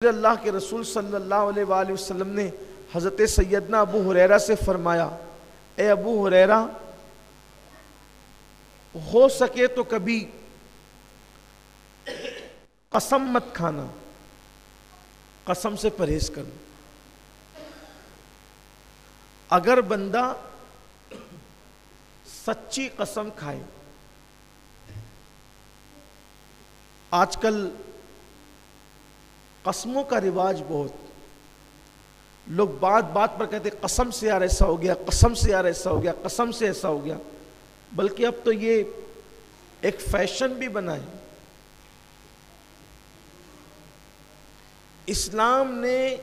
अल्लाह के रसूल सल्लल्लाहु अलैहि वसल्लम ने हज़रत सैयदना अबू हुरैरा से फरमाया, ए अबू हुरैरा, हो सके तो कभी कसम मत खाना, कसम से परहेज करना। अगर बंदा सच्ची कसम खाए, आजकल कसमों का रिवाज बहुत, लोग बात बात पर कहते कसम से यार ऐसा हो गया, कसम से यार ऐसा हो गया, कसम से ऐसा हो गया। बल्कि अब तो ये एक फैशन भी बना है। इस्लाम ने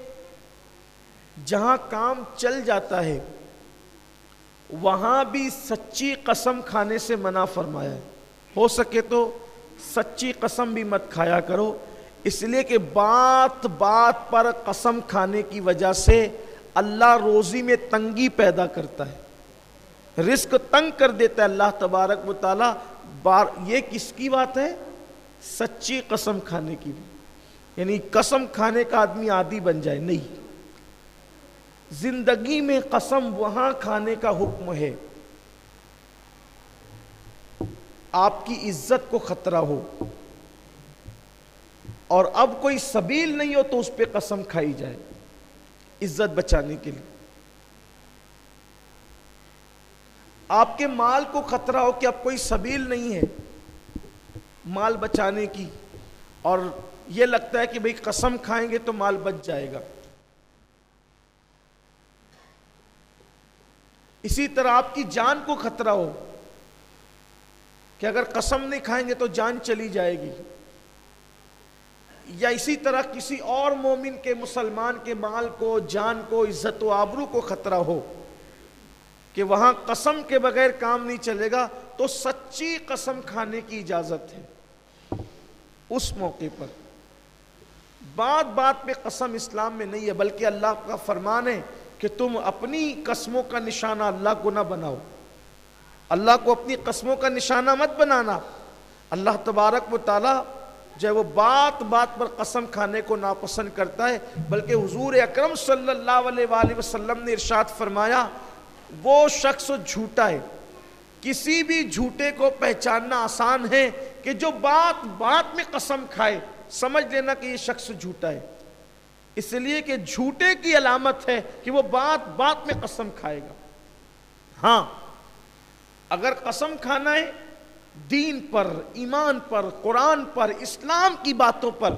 जहां काम चल जाता है वहां भी सच्ची कसम खाने से मना फरमाया है। हो सके तो सच्ची कसम भी मत खाया करो, इसलिए कि बात बात पर कसम खाने की वजह से अल्लाह रोजी में तंगी पैदा करता है, रिस्क तंग कर देता है अल्लाह तबारक व तआला। ये किसकी बात है? सच्ची कसम खाने की। यानी कसम खाने का आदमी आदी बन जाए, नहीं। जिंदगी में कसम वहां खाने का हुक्म है आपकी इज्जत को खतरा हो और अब कोई सबील नहीं हो तो उस पर कसम खाई जाए इज्जत बचाने के लिए। आपके माल को खतरा हो कि अब कोई सबील नहीं है माल बचाने की और यह लगता है कि भाई कसम खाएंगे तो माल बच जाएगा। इसी तरह आपकी जान को खतरा हो कि अगर कसम नहीं खाएंगे तो जान चली जाएगी। या इसी तरह किसी और मोमिन के, मुसलमान के माल को, जान को, इज्जत व आबरू को खतरा हो कि वहां कसम के बगैर काम नहीं चलेगा, तो सच्ची कसम खाने की इजाजत है उस मौके पर। बात बात पे कसम इस्लाम में नहीं है, बल्कि अल्लाह का फरमान है कि तुम अपनी कसमों का निशाना अल्लाह को ना बनाओ। अल्लाह को अपनी कसमों का निशाना मत बनाना। अल्लाह तबारक व तआला जो है वो बात बात पर कसम खाने को नापसंद करता है। बल्कि हुजूर अकरम सल्लल्लाहु अलैहि वसल्लम ने इरशाद फरमाया, वो शख्स झूठा है। किसी भी झूठे को पहचानना आसान है कि जो बात बात में कसम खाए, समझ लेना कि ये शख्स झूठा है। इसलिए कि झूठे की अलामत है कि वो बात बात में कसम खाएगा। हाँ, अगर कसम खाना है दीन पर, ईमान पर, कुरान पर, इस्लाम की बातों पर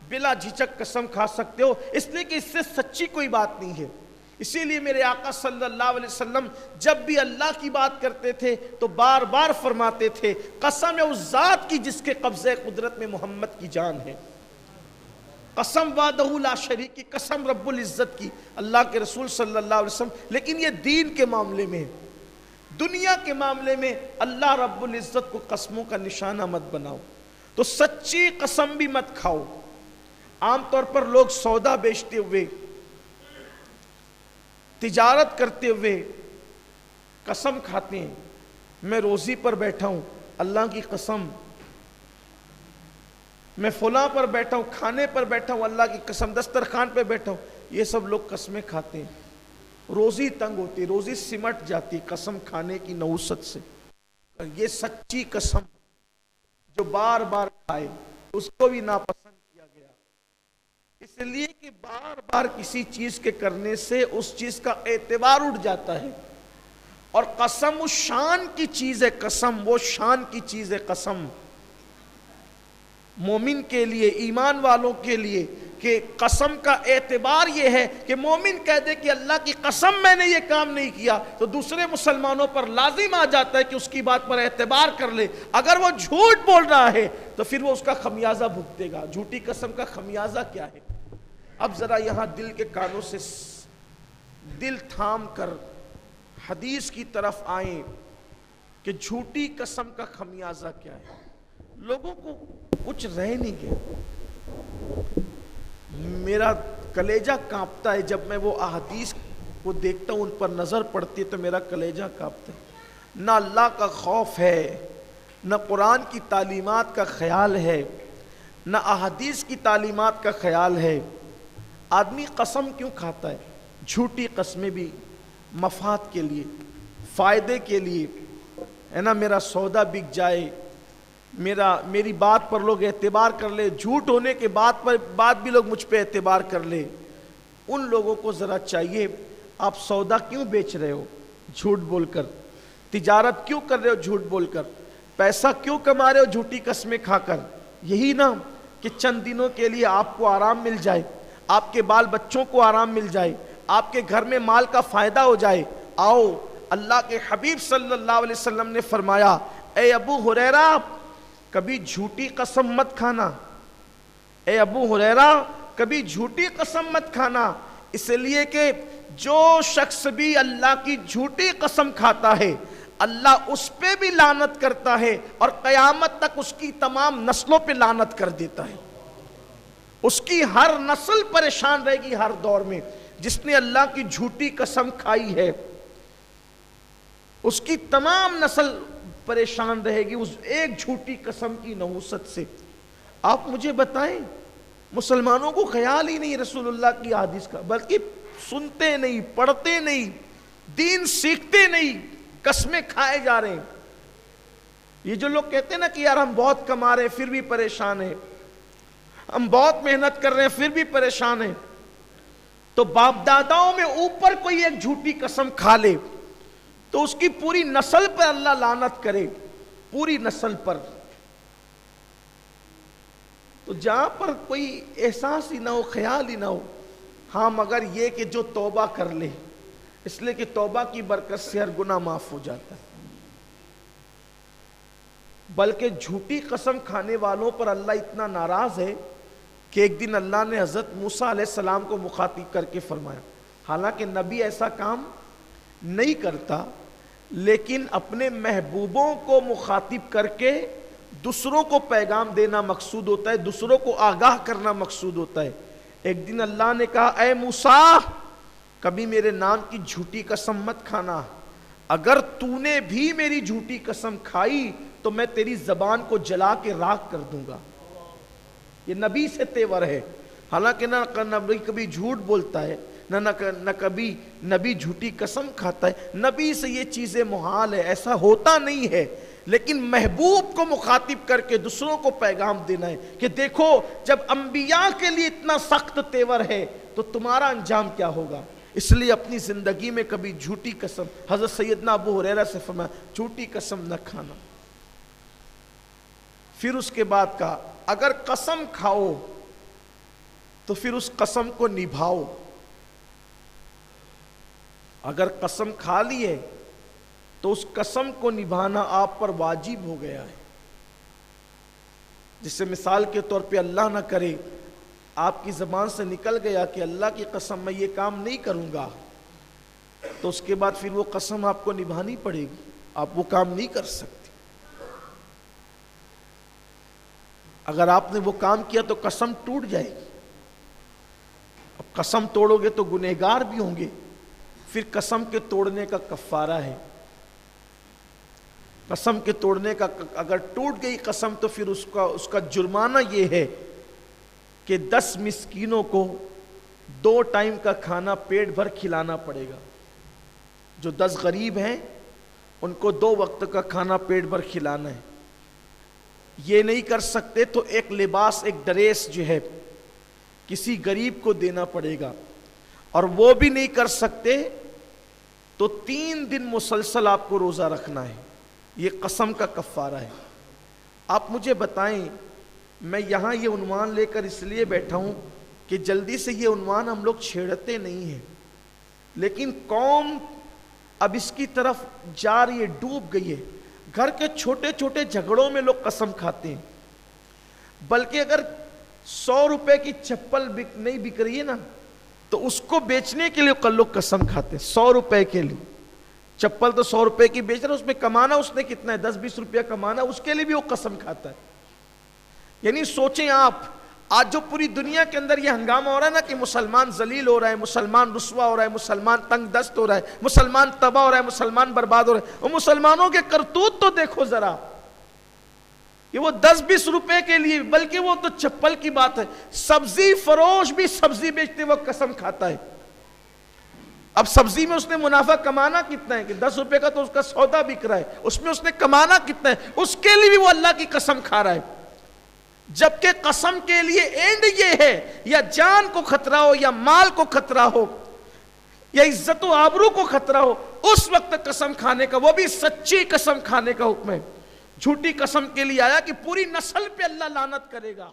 बिला झिझक कसम खा सकते हो, इसलिए कि इससे सच्ची कोई बात नहीं है। इसीलिए मेरे आका सल्लल्लाहु अलैहि वसल्लम जब भी अल्लाह की बात करते थे तो बार बार फरमाते थे, कसम है उस जात की जिसके कब्जे कुदरत में मोहम्मद की जान है। कसम वादहू ला शरीक की, कसम रब्बुल इज्जत की, अल्लाह के रसूल सल्लल्लाहु अलैहि वसल्लम। लेकिन ये दीन के मामले में, दुनिया के मामले में अल्लाह रब्बुल इज्जत को कसमों का निशाना मत बनाओ। तो सच्ची कसम भी मत खाओ। आमतौर पर लोग सौदा बेचते हुए, तिजारत करते हुए कसम खाते हैं, मैं रोजी पर बैठा हूं, अल्लाह की कसम, मैं फुला पर बैठा हूं, खाने पर बैठा हूं, अल्लाह की कसम, दस्तरखान पर बैठा हूं। ये सब लोग कसमें खाते हैं। रोजी तंग होती, रोजी सिमट जाती कसम खाने की नहुसत से। ये सच्ची कसम जो बार बार खाए उसको भी नापसंद किया गया, इसलिए कि बार बार किसी चीज के करने से उस चीज का एतबार उठ जाता है। और कसम उस शान की चीज है, कसम वो शान की चीज है। कसम मोमिन के लिए, ईमान वालों के लिए, कि कसम का एतबार यह है कि मोमिन कह दे कि अल्लाह की कसम मैंने ये काम नहीं किया, तो दूसरे मुसलमानों पर लाजिम आ जाता है कि उसकी बात पर एतबार कर ले। अगर वो झूठ बोल रहा है तो फिर वो उसका खमियाजा भुगतेगा। झूठी कसम का खमियाजा क्या है? अब जरा यहां दिल के कानों से दिल थाम कर हदीस की तरफ आए कि झूठी कसम का खमियाजा क्या है। लोगों को कुछ रह नहीं गया। मेरा कलेजा कांपता है जब मैं वो अहादीस को देखता हूं, उन पर नजर पड़ती है तो मेरा कलेजा कांपता है। ना अल्लाह का खौफ है, न कुरान की तालीमात का ख्याल है, न अहादीस की तालीमात का ख्याल है। आदमी कसम क्यों खाता है? झूठी कस्में भी मफाद के लिए, फ़ायदे के लिए, है ना, मेरा सौदा बिक जाए, मेरी बात पर लोग एतबार कर ले, झूठ होने के बाद भी लोग मुझ पे एतबार कर ले। उन लोगों को ज़रा चाहिए, आप सौदा क्यों बेच रहे हो झूठ बोलकर? तिजारत क्यों कर रहे हो झूठ बोलकर? पैसा क्यों कमा रहे हो झूठी कस्में खाकर? यही ना कि चंद दिनों के लिए आपको आराम मिल जाए, आपके बाल बच्चों को आराम मिल जाए, आपके घर में माल का फ़ायदा हो जाए। आओ, अल्लाह के हबीब सल्लल्लाहु अलैहि वसल्लम ने फरमाया, ए अबू हुरैरा, कभी झूठी कसम मत खाना। ए अबू हुरैरा, कभी झूठी कसम मत खाना, इसलिए कि जो शख्स भी अल्लाह की झूठी कसम खाता है, अल्लाह उस पे भी लानत करता है और क़यामत तक उसकी तमाम नस्लों पे लानत कर देता है। उसकी हर नस्ल परेशान रहेगी हर दौर में। जिसने अल्लाह की झूठी कसम खाई है, उसकी तमाम नस्ल परेशान रहेगी उस एक झूठी कसम की नहुसत से। आप मुझे बताएं, मुसलमानों को ख्याल ही नहीं रसूलुल्लाह की हदीस का, बल्कि सुनते नहीं, पढ़ते नहीं, दीन सीखते नहीं, कसमें खाए जा रहे हैं। ये जो लोग कहते हैं ना कि यार हम बहुत कमा रहे हैं फिर भी परेशान है, हम बहुत मेहनत कर रहे हैं फिर भी परेशान है, तो बाप दादाओं में ऊपर कोई एक झूठी कसम खा ले तो उसकी पूरी नस्ल पर अल्लाह लानत करे, पूरी नस्ल पर। तो जहां पर कोई एहसास ही ना हो, ख्याल ही ना हो, हाँ मगर ये कि जो तौबा कर ले, इसलिए कि तौबा की बरकत से हर गुनाह माफ हो जाता है। बल्कि झूठी कसम खाने वालों पर अल्लाह इतना नाराज है कि एक दिन अल्लाह ने हजरत मूसा अलैहिस्सलाम को मुखातिब करके फरमाया, हालांकि नबी ऐसा काम नहीं करता, लेकिन अपने महबूबों को मुखातिब करके दूसरों को पैगाम देना मकसूद होता है, दूसरों को आगाह करना मकसूद होता है। एक दिन अल्लाह ने कहा, ऐ मूसा, कभी मेरे नाम की झूठी कसम मत खाना, अगर तूने भी मेरी झूठी कसम खाई तो मैं तेरी जबान को जला के राख कर दूंगा। ये नबी से तेवर है। हालांकि ना नबी कभी झूठ बोलता है, न कभी नबी झूठी कसम खाता है, नबी से ये चीजें मुहाल है, ऐसा होता नहीं है। लेकिन महबूब को मुखातिब करके दूसरों को पैगाम देना है कि देखो, जब अंबिया के लिए इतना सख्त तेवर है तो तुम्हारा अंजाम क्या होगा। इसलिए अपनी जिंदगी में कभी झूठी कसम, हजरत सैयदना अबू हुरैरा से फरमाया, झूठी कसम न खाना। फिर उसके बाद कहा, अगर कसम खाओ तो फिर उस कसम को निभाओ। अगर कसम खा ली है तो उस कसम को निभाना आप पर वाजिब हो गया है। जिससे मिसाल के तौर पे अल्लाह ना करे आपकी ज़बान से निकल गया कि अल्लाह की कसम मैं ये काम नहीं करूँगा, तो उसके बाद फिर वो कसम आपको निभानी पड़ेगी, आप वो काम नहीं कर सकते। अगर आपने वो काम किया तो कसम टूट जाएगी। अब कसम तोड़ोगे तो गुनहगार भी होंगे, फिर कसम के तोड़ने का कफ़ारा है। कसम के तोड़ने का, अगर टूट गई कसम तो फिर उसका जुर्माना ये है कि 10 मिस्कीनों को 2 टाइम का खाना पेट भर खिलाना पड़ेगा। जो 10 गरीब हैं उनको 2 वक्त का खाना पेट भर खिलाना है। ये नहीं कर सकते तो एक लिबास, एक ड्रेस जो है किसी गरीब को देना पड़ेगा, और वो भी नहीं कर सकते तो 3 दिन मुसलसल आपको रोज़ा रखना है। ये कसम का कफ़ारा है। आप मुझे बताएं, मैं यहाँ ये उन्वान लेकर इसलिए बैठा हूँ कि जल्दी से ये उन्वान हम लोग छेड़ते नहीं हैं, लेकिन कौम अब इसकी तरफ जा रही है, डूब गई है। घर के छोटे छोटे झगड़ों में लोग कसम खाते हैं, बल्कि अगर 100 रुपए की चप्पल नहीं बिक रही है ना, तो उसको बेचने के लिए कल लोग कसम खाते हैं। 100 रुपए के लिए चप्पल, तो 100 रुपए की बेच रहा है, उसमें कमाना उसने कितना है, 10-20 रुपया कमाना, उसके लिए भी वो कसम खाता है। यानी सोचें आप, आज जो पूरी दुनिया के अंदर ये हंगामा हो रहा है ना कि मुसलमान जलील हो रहा है, मुसलमान रुस्वा हो रहा है, मुसलमान तंग दस्त हो रहा है, मुसलमान तबाह हो रहा है, मुसलमान बर्बाद हो रहा है, और मुसलमानों के करतूत तो देखो जरा। ये वो 10-20 रुपए के लिए, बल्कि वो तो चप्पल की बात है। सब्जी फरोश भी सब्जी बेचते वक्त कसम खाता है। अब सब्जी में उसने मुनाफा कमाना कितना है कि 10 रुपए का तो उसका सौदा बिक रहा है, उसमें उसने कमाना कितना है, उसके लिए भी वो अल्लाह की कसम खा रहा है। जबकि कसम के लिए एंड ये है, या जान को खतरा हो, या माल को खतरा हो, या इज्जत व आबरू को खतरा हो, उस वक्त कसम खाने का, वो भी सच्ची कसम खाने का हुक्म है। झूठी कसम के लिए आया कि पूरी नस्ल पे अल्लाह लानत करेगा।